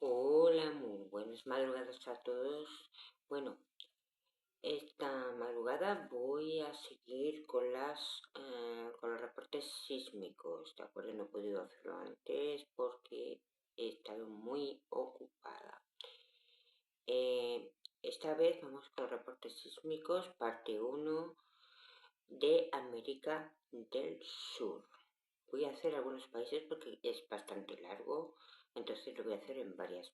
Hola, muy buenas madrugadas a todos. Bueno, esta madrugada voy a seguir con los reportes sísmicos. De acuerdo, no he podido hacerlo antes porque he estado muy ocupada. Esta vez vamos con los reportes sísmicos, parte 1 de América del Sur. Voy a hacer algunos países porque es bastante largo, entonces lo voy a hacer en varias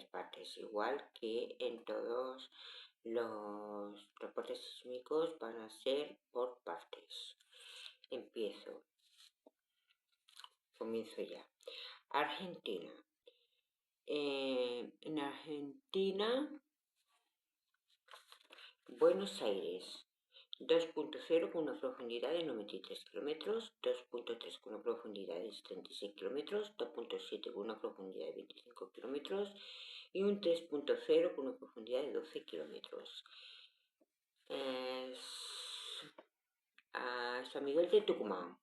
partes, igual que en todos los reportes sísmicos van a ser por partes. Comienzo ya. Argentina. En Argentina, Buenos Aires, 2.0 con una profundidad de 93 kilómetros, 2.3 con una profundidad de 76 kilómetros, 2.7 con una profundidad de 25 kilómetros y un 3.0 con una profundidad de 12 kilómetros. San Miguel de Tucumán.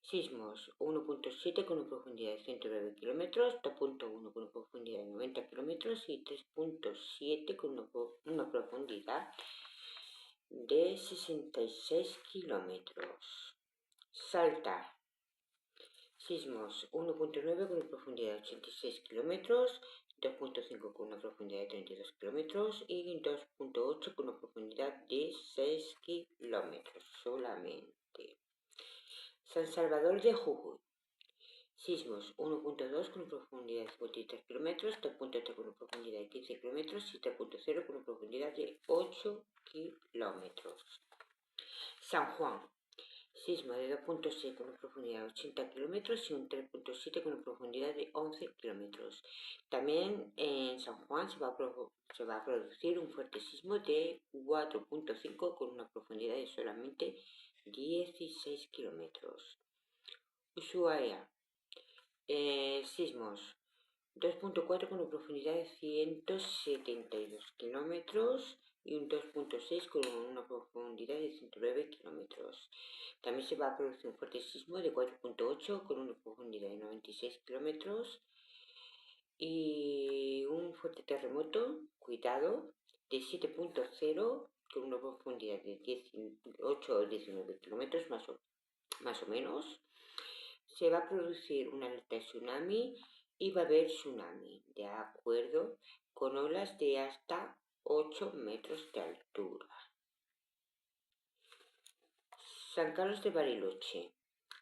Sismos 1.7 con una profundidad de 109 kilómetros, 2.1 con una profundidad de 90 kilómetros y 3.7 con una profundidad de 66 kilómetros. Salta. Sismos 1.9 con una profundidad de 86 kilómetros, 2.5 con una profundidad de 32 kilómetros y 2.8 con una profundidad de 6 kilómetros solamente. San Salvador de Jujuy. Sismos 1.2 con una profundidad de 53 kilómetros, 2.3 con una profundidad de 15 kilómetros y 3.0 con una profundidad de 8 kilómetros. San Juan. Sismo de 2.6 con una profundidad de 80 kilómetros y un 3.7 con una profundidad de 11 kilómetros. También en San Juan se va a producir un fuerte sismo de 4.5 con una profundidad de solamente 16 kilómetros. Ushuaia. Sismos 2.4 con una profundidad de 172 kilómetros y un 2.6 con una profundidad de 109 kilómetros. También se va a producir un fuerte sismo de 4.8 con una profundidad de 96 kilómetros y un fuerte terremoto, cuidado, de 7.0 con una profundidad de 18 o 19 kilómetros más o menos. Se va a producir una alerta de tsunami y va a haber tsunami, de acuerdo, con olas de hasta 8 metros de altura. San Carlos de Bariloche.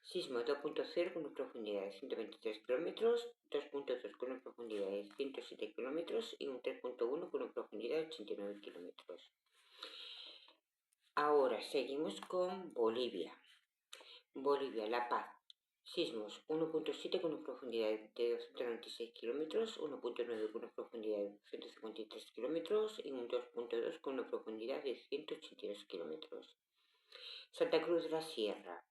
Sismo 2.0 con una profundidad de 123 kilómetros, 2.2 con una profundidad de 107 kilómetros y un 3.1 con una profundidad de 89 kilómetros. Ahora seguimos con Bolivia. Bolivia, La Paz. Sismos 1.7 con una profundidad de 296 kilómetros, 1.9 con una profundidad de 153 kilómetros y un 2.2 con una profundidad de 182 kilómetros. Santa Cruz de la Sierra.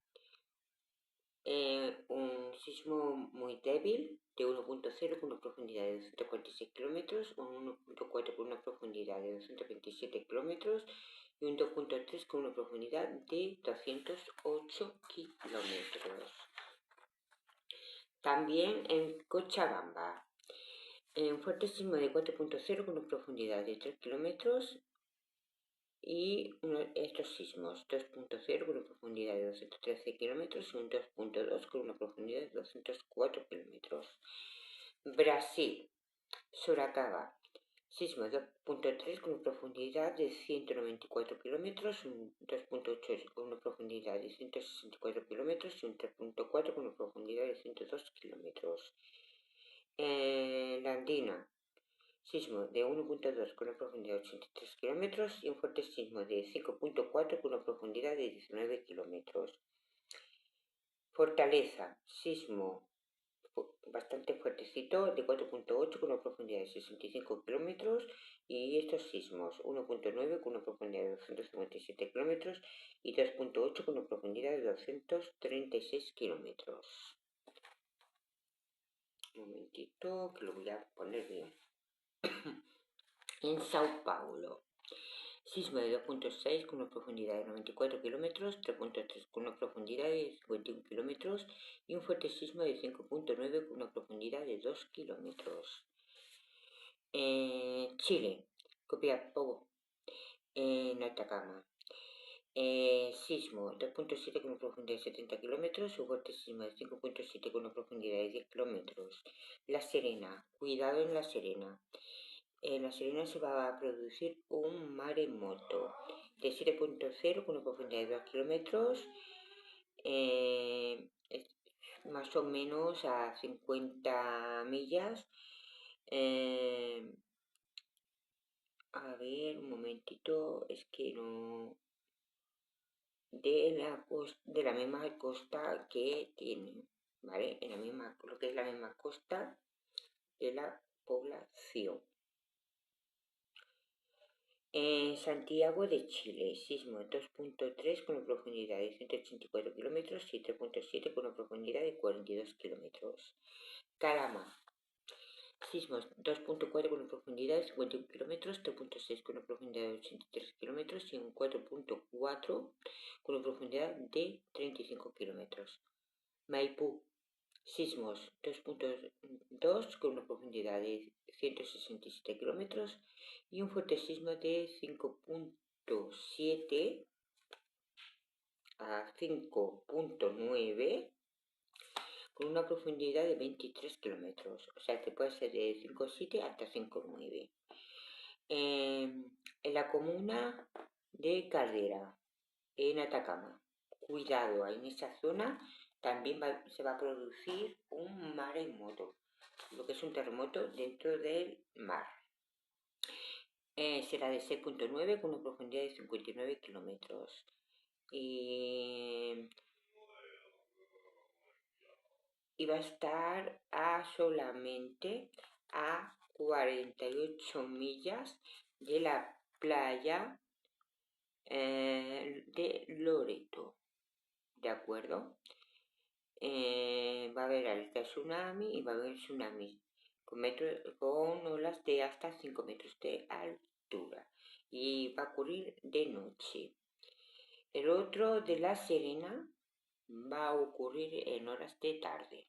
Un sismo muy débil de 1.0 con una profundidad de 246 kilómetros, un 1.4 con una profundidad de 227 kilómetros y un 2.3 con una profundidad de 208 kilómetros. También en Cochabamba, un fuerte sismo de 4.0 con una profundidad de 3 kilómetros y estos sismos 2.0 con una profundidad de 213 kilómetros y un 2.2 con una profundidad de 204 kilómetros. Brasil, Sorocaba, sismo 2.3 con una profundidad de 194 kilómetros, un 2.8 con una profundidad de 164 kilómetros y un 3.4 con una profundidad de 102 kilómetros. La Andina, sismo de 1.2 con una profundidad de 83 kilómetros y un fuerte sismo de 5.4 con una profundidad de 19 kilómetros. Fortaleza, sismo bastante fuertecito de 4.8 con una profundidad de 65 kilómetros y estos sismos 1.9 con una profundidad de 257 kilómetros y 2.8 con una profundidad de 236 kilómetros. Un momentito que lo voy a poner bien. En Sao Paulo, Sismo de 2.6 con una profundidad de 94 kilómetros, 3.3 con una profundidad de 51 kilómetros y un fuerte sismo de 5.9 con una profundidad de 2 kilómetros. Chile, Copiapó, en Atacama. Sismo 2.7 con una profundidad de 70 kilómetros, un fuerte sismo de 5.7 con una profundidad de 10 kilómetros. La Serena, cuidado en La Serena. En La Serena se va a producir un maremoto de 7.0 con una profundidad de 2 kilómetros, más o menos a 50 millas. A ver, un momentito, es que no... de la misma costa que tiene, ¿vale? En la misma, lo que es la misma costa de la población. Santiago de Chile, sismo 2.3 con una profundidad de 184 kilómetros y 3.7 con una profundidad de 42 kilómetros. Calama, sismos 2.4 con una profundidad de 51 kilómetros, 3.6 con una profundidad de 83 kilómetros y un 4.4 con una profundidad de 35 kilómetros. Maipú, sismos 2.2 con una profundidad de 167 kilómetros y un fuerte sismo de 5.7 a 5.9 con una profundidad de 23 kilómetros. O sea que puede ser de 5.7 hasta 5.9. En la comuna de Caldera, en Atacama. Cuidado, en esa zona también se va a producir un maremoto, lo que es un terremoto dentro del mar. Será de 6.9 con una profundidad de 59 kilómetros. Y va a estar solamente a 48 millas de la playa de Loreto, ¿de acuerdo? Va a haber alerta de tsunami y va a haber tsunamis con olas de hasta 5 metros de altura y va a ocurrir de noche. El otro de La Serena va a ocurrir en horas de tarde,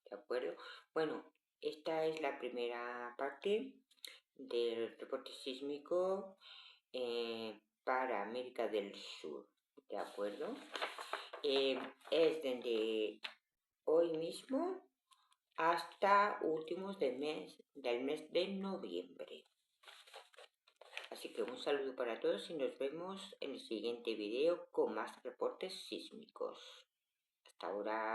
¿de acuerdo? Bueno, esta es la primera parte del reporte sísmico para América del Sur, ¿de acuerdo? Es desde hoy mismo hasta últimos del mes de noviembre. Así que un saludo para todos y nos vemos en el siguiente video con más reportes sísmicos. Hasta ahora.